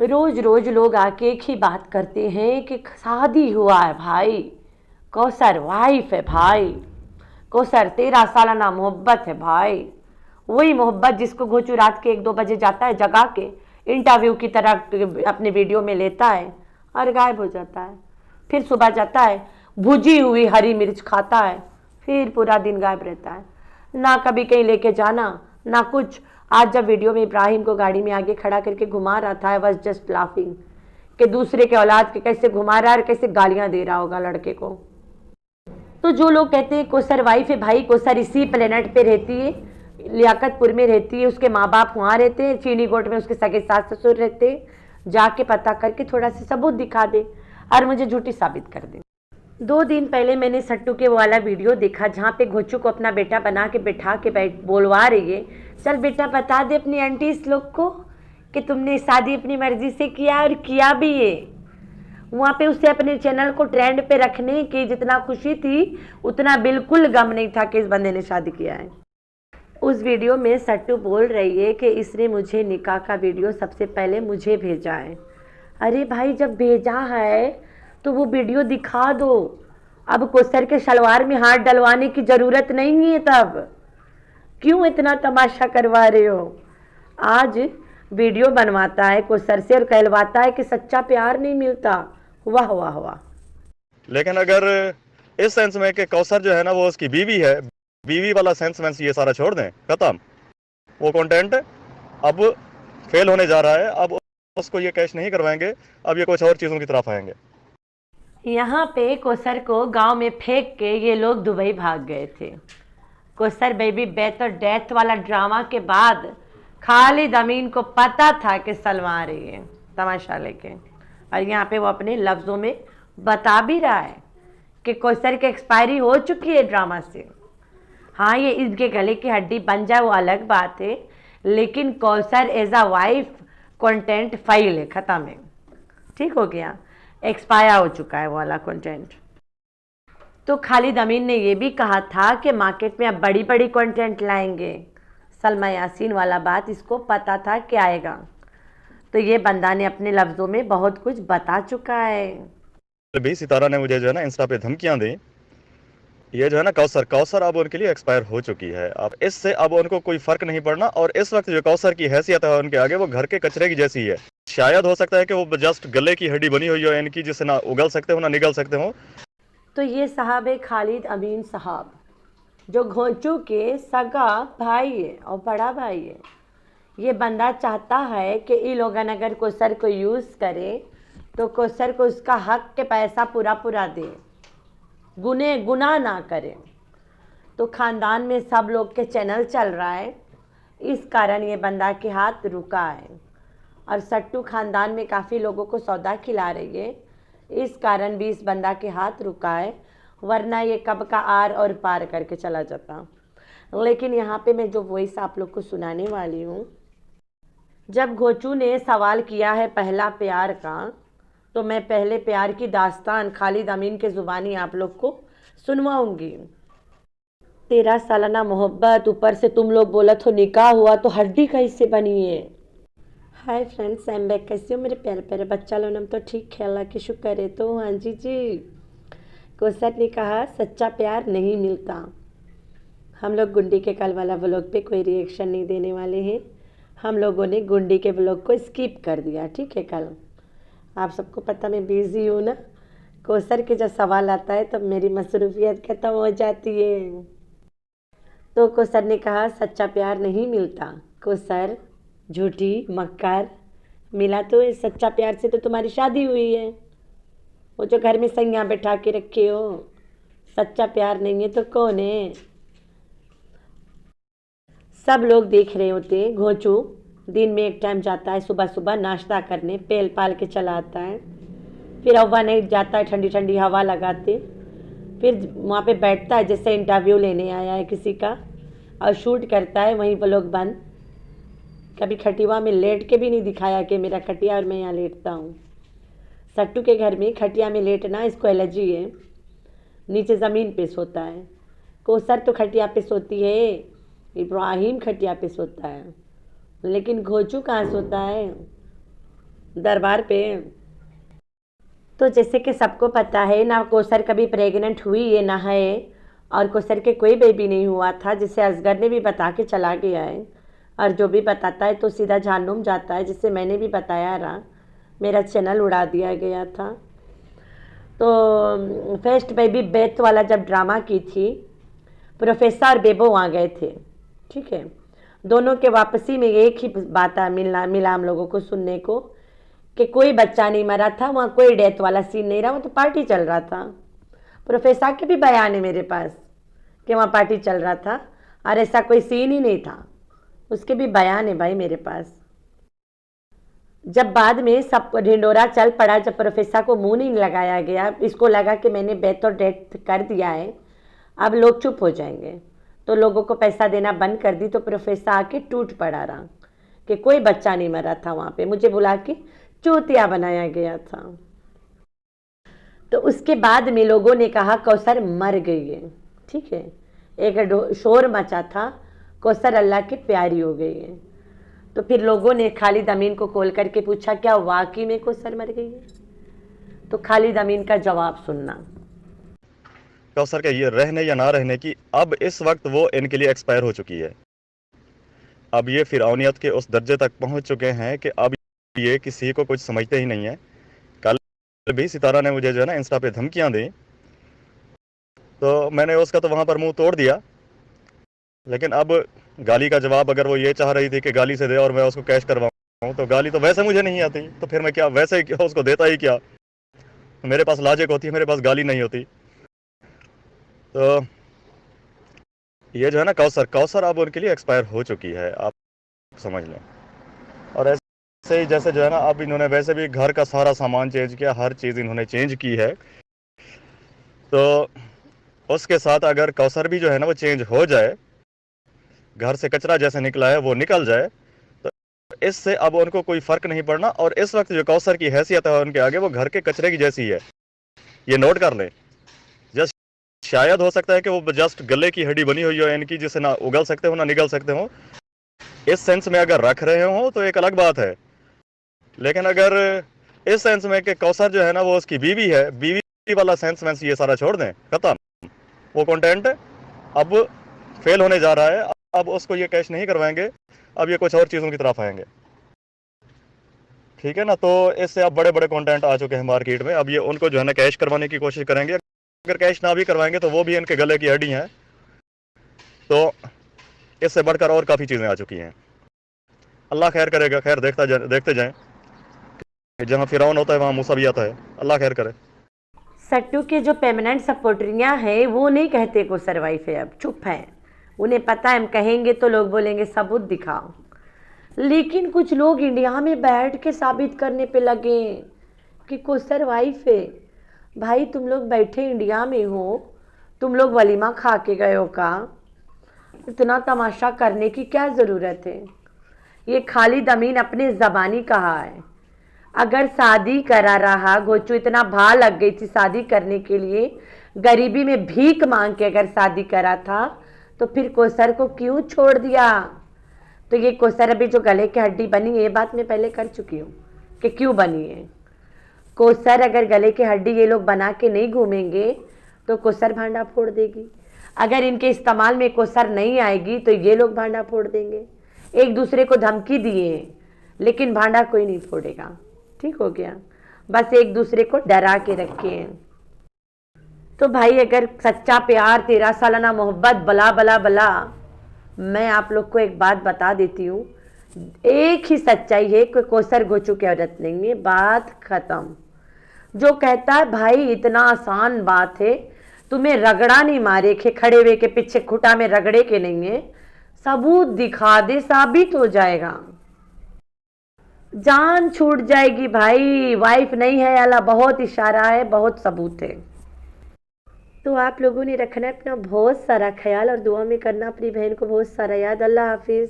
रोज रोज लोग आके एक ही बात करते हैं कि शादी हुआ है भाई, कौसर वाइफ है भाई, कौसर 13 सालाना मोहब्बत है भाई। वही मोहब्बत जिसको घोचू रात के 1-2 बजे जाता है जगा के इंटरव्यू की तरह अपने वीडियो में लेता है और गायब हो जाता है। फिर सुबह जाता है, भुजी हुई हरी मिर्च खाता है, फिर पूरा दिन गायब रहता है। ना कभी कहीं लेके जाना ना कुछ। आज जब वीडियो में इब्राहिम को गाड़ी में आगे खड़ा करके घुमा रहा था, आई वॉज जस्ट लाफिंग कि दूसरे के औलाद के कैसे घुमा रहा है और कैसे गालियां दे रहा होगा लड़के को। तो जो लोग कहते हैं कोसर वाइफ है भाई, कोसर इसी प्लेनेट पे रहती है, लियाकतपुर में रहती है, उसके माँ बाप वहाँ रहते हैं, चीनी गोट में उसके सगे सास ससुर रहते हैं। जाके पता करके थोड़ा सा सबूत दिखा दे और मुझे झूठी साबित कर दे। 2 दिन पहले मैंने सट्टू के वाला वीडियो देखा जहाँ पे घोचू को अपना बेटा बना के बैठा के बोलवा रही है, चल बेटा बता दे अपनी आंटी इस लोग को कि तुमने शादी अपनी मर्जी से किया और किया भी है। वहाँ पे उसे अपने चैनल को ट्रेंड पे रखने की जितना खुशी थी उतना बिल्कुल गम नहीं था कि इस बंदे ने शादी किया है। उस वीडियो में सट्टू बोल रही है कि इसने मुझे निकाह का वीडियो सबसे पहले मुझे भेजा है। अरे भाई जब भेजा है तो वो वीडियो दिखा दो। अब कोसर के शलवार में हाथ डलवाने की ज़रूरत नहीं है, तब क्यों इतना तमाशा करवा रहे हो। आज वीडियो बनवाता है कोसर से और कहलवाता है कि सच्चा प्यार नहीं मिलता। वाह वाह वाह। लेकिन अगर इस सेंस में कि कौसर जो है ना वो उसकी बीवी है, बीवी वाला सेंस में ये सारा छोड़ दें, खत्म। वो कंटेंट अब फेल होने जा रहा है। अब उसको ये कैश नहीं करवाएंगे, अब ये कुछ और चीज़ों की तरफ आएंगे। यहाँ पे कोसर को गांव में फेंक के ये लोग दुबई भाग गए थे। कोसर बेबी बेथ और डेथ वाला ड्रामा के बाद खालिद अमीन को पता था कि सलमा रही है तमाशा लेके, और यहाँ पे वो अपने लफ्ज़ों में बता भी रहा है कि कोसर की एक्सपायरी हो चुकी है ड्रामा से। हाँ, ये इनके गले की हड्डी बन जाए वो अलग बात है, लेकिन Kausar as a wife content file है, ख़त्म है, ठीक हो गया, एक्सपायर हो चुका है वो वाला कंटेंट। तो खालिद अमीन ने ये भी कहा था कि मार्केट में अब बड़ी बड़ी कंटेंट लाएंगे। सलमा यासीन वाला बात इसको पता था कि आएगा, तो ये बंदा ने अपने लफ्ज़ों में बहुत कुछ बता चुका है। भी सितारा ने मुझे जो है ना इंस्टा पे धमकियां दी। ये जो है ना कौसर अब उनके लिए एक्सपायर हो चुकी है। अब इससे अब उनको कोई फर्क नहीं पड़ना, और इस वक्त जो कौसर की हैसियत है उनके आगे वो घर के कचरे की जैसी है। शायद हो सकता है कि वो जस्ट गले की हड्डी बनी हुई हो इनकी, जिससे ना उगल सकते हो ना निगल सकते हो। तो ये साहब है खालिद अमीन साहब, जो घोंचू के सगा भाई है और बड़ा भाई है। ये बंदा चाहता है कि ये लोगन अगर कोसर को यूज़ करे तो कोसर को उसका हक के पैसा पूरा पूरा दे, गुनाह ना करे। तो ख़ानदान में सब लोग के चैनल चल रहा है, इस कारण ये बंदा के हाथ रुका है। और सट्टू ख़ानदान में काफ़ी लोगों को सौदा खिला रही है, इस कारण भी इस बंदा के हाथ रुका है, वरना ये कब का आर और पार करके चला जाता। लेकिन यहाँ पे मैं जो वॉइस आप लोग को सुनाने वाली हूँ, जब घोचू ने सवाल किया है पहला प्यार का, तो मैं पहले प्यार की दास्तान खालिद अमीन के ज़ुबानी आप लोग को सुनवाऊँगी। 13 सालाना मोहब्बत, ऊपर से तुम लोग बोला तो निकाह हुआ, तो हड्डी कैसे बनी है। Hi friends, I am back. कैसे हो मेरे प्यारे प्यारे बच्चा लोग? हम तो ठीक है, अल्लाह की शुक्र है। तो हाँ जी, कोसर ने कहा सच्चा प्यार नहीं मिलता। हम लोग गुंडी के कल वाला व्लॉग पे कोई रिएक्शन नहीं देने वाले हैं। हम लोगों ने गुंडी के व्लॉग को स्किप कर दिया, ठीक है। कल आप सबको पता मैं बिज़ी हूँ ना, कोसर के जब सवाल आता है तब तो मेरी मसरूफियत ख़त्म हो जाती है। तो कोसर ने कहा सच्चा प्यार नहीं मिलता। कोसर झूठी मक्कार, मिला तो सच्चा प्यार से तो तुम्हारी शादी हुई है। वो जो घर में सैया बैठा के रखे हो, सच्चा प्यार नहीं है तो कौन है। सब लोग देख रहे होते हैं। घोंचू दिन में एक टाइम जाता है सुबह सुबह नाश्ता करने, पेल पाल के चला आता है, फिर हवा नहीं जाता है ठंडी ठंडी हवा लगाते, फिर वहाँ पे बैठता है जैसे इंटरव्यू लेने आया है किसी का, और शूट करता है। वहीं वो लोग बंद, कभी खटिया में लेट के भी नहीं दिखाया कि मेरा खटिया और मैं यहाँ लेटता हूँ। सट्टू के घर में खटिया में लेटना इसको एलर्जी है, नीचे ज़मीन पे सोता है। कोसर तो खटिया पे सोती है, इब्राहिम खटिया पे सोता है, लेकिन घोंचू कहाँ सोता है। दरबार पे। तो जैसे कि सबको पता है ना, कौसर कभी प्रेग्नेंट हुई है ना है, और कौसर के कोई बेबी नहीं हुआ था, जिसे असगर ने भी बता के चला गया है। और जो भी बताता है तो सीधा जहन्नुम जाता है, जिससे मैंने भी बताया रहा, मेरा चैनल उड़ा दिया गया था। तो फर्स्ट बेबी बेथ वाला जब ड्रामा की थी, प्रोफेसर और बेबो वहाँ गए थे, ठीक है। दोनों के वापसी में एक ही बात मिला हम लोगों को सुनने को, कि कोई बच्चा नहीं मरा था, वहाँ कोई डेथ वाला सीन नहीं रहा, वो तो पार्टी चल रहा था। प्रोफेसर के भी बयान है मेरे पास कि वहाँ पार्टी चल रहा था और ऐसा कोई सीन ही नहीं था, उसके भी बयान है भाई मेरे पास। जब बाद में सब ढिंडोरा चल पड़ा, जब प्रोफेसर को मुंह नहीं लगाया गया, इसको लगा कि मैंने बेथ और डेथ कर दिया है, अब लोग चुप हो जाएंगे, तो लोगों को पैसा देना बंद कर दी। तो प्रोफेसर आके टूट पड़ा रहा कि कोई बच्चा नहीं मरा था, वहाँ पे मुझे बुला के चूतिया बनाया गया था। तो उसके बाद में लोगों ने कहा कौसर मर गई है, ठीक है। एक शोर मचा था, कौसर अल्लाह की प्यारी हो गई है। तो फिर लोगों ने खालिद अमीन को कॉल करके पूछा क्या वाकई में कौसर मर गई है, तो खालिद अमीन का जवाब सुनना। कौसर के ये रहने या ना रहने की अब इस वक्त वो इनके लिए एक्सपायर हो चुकी है। अब ये फिरौनियत के उस दर्जे तक पहुंच चुके हैं कि अब ये किसी को कुछ समझते ही नहीं है। कल भी सितारा ने मुझे जो है ना इंस्टा पे धमकियां दी, तो मैंने उसका तो वहां पर मुंह तोड़ दिया। लेकिन अब गाली का जवाब अगर वो ये चाह रही थी कि गाली से दे और मैं उसको कैश करवाऊं, तो गाली तो वैसे मुझे नहीं आती, तो फिर मैं क्या वैसे ही उसको देता ही क्या। मेरे पास लॉजिक होती है, मेरे पास गाली नहीं होती। तो ये जो है ना कौसर कौसर अब उनके लिए एक्सपायर हो चुकी है, आप समझ लें। और ऐसे ही जैसे जो है ना अब इन्होंने वैसे भी घर का सारा सामान चेंज किया, हर चीज़ इन्होंने चेंज की है, तो उसके साथ अगर कौसर भी जो है ना वो चेंज हो जाए, घर से कचरा जैसे निकला है वो निकल जाए, तो इससे अब उनको कोई फ़र्क नहीं पड़ना। और इस वक्त जो कौसर की हैसियत है उनके आगे, वो घर के कचरे की जैसी है, ये नोट कर लें। जस्ट शायद हो सकता है कि वो जस्ट गले की हड्डी बनी हुई हो इनकी, जिसे ना उगल सकते हो ना निगल सकते हो। इस सेंस में अगर रख रहे हो तो एक अलग बात है, लेकिन अगर इस सेंस में कि कौसर जो है ना वो उसकी बीवी है, बीवी वाला सेंस में ये सारा छोड़ दें, खत्म। वो कंटेंट अब फेल होने जा रहा है, अब उसको ये कैश नहीं करवाएंगे, अब ये कुछ और चीज़ों की तरफ आएंगे, ठीक है ना। तो इससे अब बड़े बड़े कंटेंट आ चुके हैं मार्केट में, अब ये उनको जो है ना कैश करवाने की कोशिश करेंगे। अगर कैश ना भी करवाएंगे तो वो भी इनके गले की हड्डी हैं। तो इससे बढ़कर और काफ़ी चीज़ें आ चुकी हैं। अल्लाह खैर करेगा, खैर देखते जाएं। जहाँ फिरौन होता है वहाँ मूसा भी आता है, अल्लाह खैर करे। सट्टू के जो पेमनेंट सपोर्टरियाँ हैं वो नहीं कहते को सरवाइव है, अब चुप है, उन्हें पता है हम कहेंगे तो लोग बोलेंगे सबूत दिखाओ। लेकिन कुछ लोग इंडिया में बैठ के साबित करने पे लगे कि कोसर वाइफ है। भाई तुम लोग बैठे इंडिया में हो, तुम लोग वलीमा खा के गए हो का? इतना तमाशा करने की क्या ज़रूरत है? ये खालिद अमीन अपने ज़बानी कहा है, अगर शादी करा रहा, गोचू इतना भा लग गई थी शादी करने के लिए, गरीबी में भीख मांग के अगर शादी करा था, तो फिर कोसर को क्यों छोड़ दिया? तो ये कोसर अभी जो गले की हड्डी बनी है, ये बात मैं पहले कर चुकी हूँ कि क्यों बनी है। कोसर अगर गले की हड्डी ये लोग बना के नहीं घूमेंगे तो कोसर भांडा फोड़ देगी। अगर इनके इस्तेमाल में कोसर नहीं आएगी तो ये लोग भांडा फोड़ देंगे। एक दूसरे को धमकी दिए हैं, लेकिन भांडा कोई नहीं फोड़ेगा, ठीक हो गया। बस एक दूसरे को डरा के रखे हैं। तो भाई अगर सच्चा प्यार 13 सालाना मोहब्बत बला बला बला, मैं आप लोग को एक बात बता देती हूँ, एक ही सच्चाई है कि कोसर गोचू की औरत नहीं है, बात खत्म। जो कहता है भाई इतना आसान बात है, तुम्हें रगड़ा नहीं मारे के खड़े हुए के पीछे खुटा में रगड़े के नहीं है, सबूत दिखा दे, साबित हो जाएगा, जान छूट जाएगी भाई। वाइफ नहीं है अल्लाह, बहुत इशारा है, बहुत सबूत है। तो आप लोगों ने रखना है अपना बहुत सारा ख्याल और दुआ में करना अपनी बहन को बहुत सारा याद। अल्लाह हाफिज़।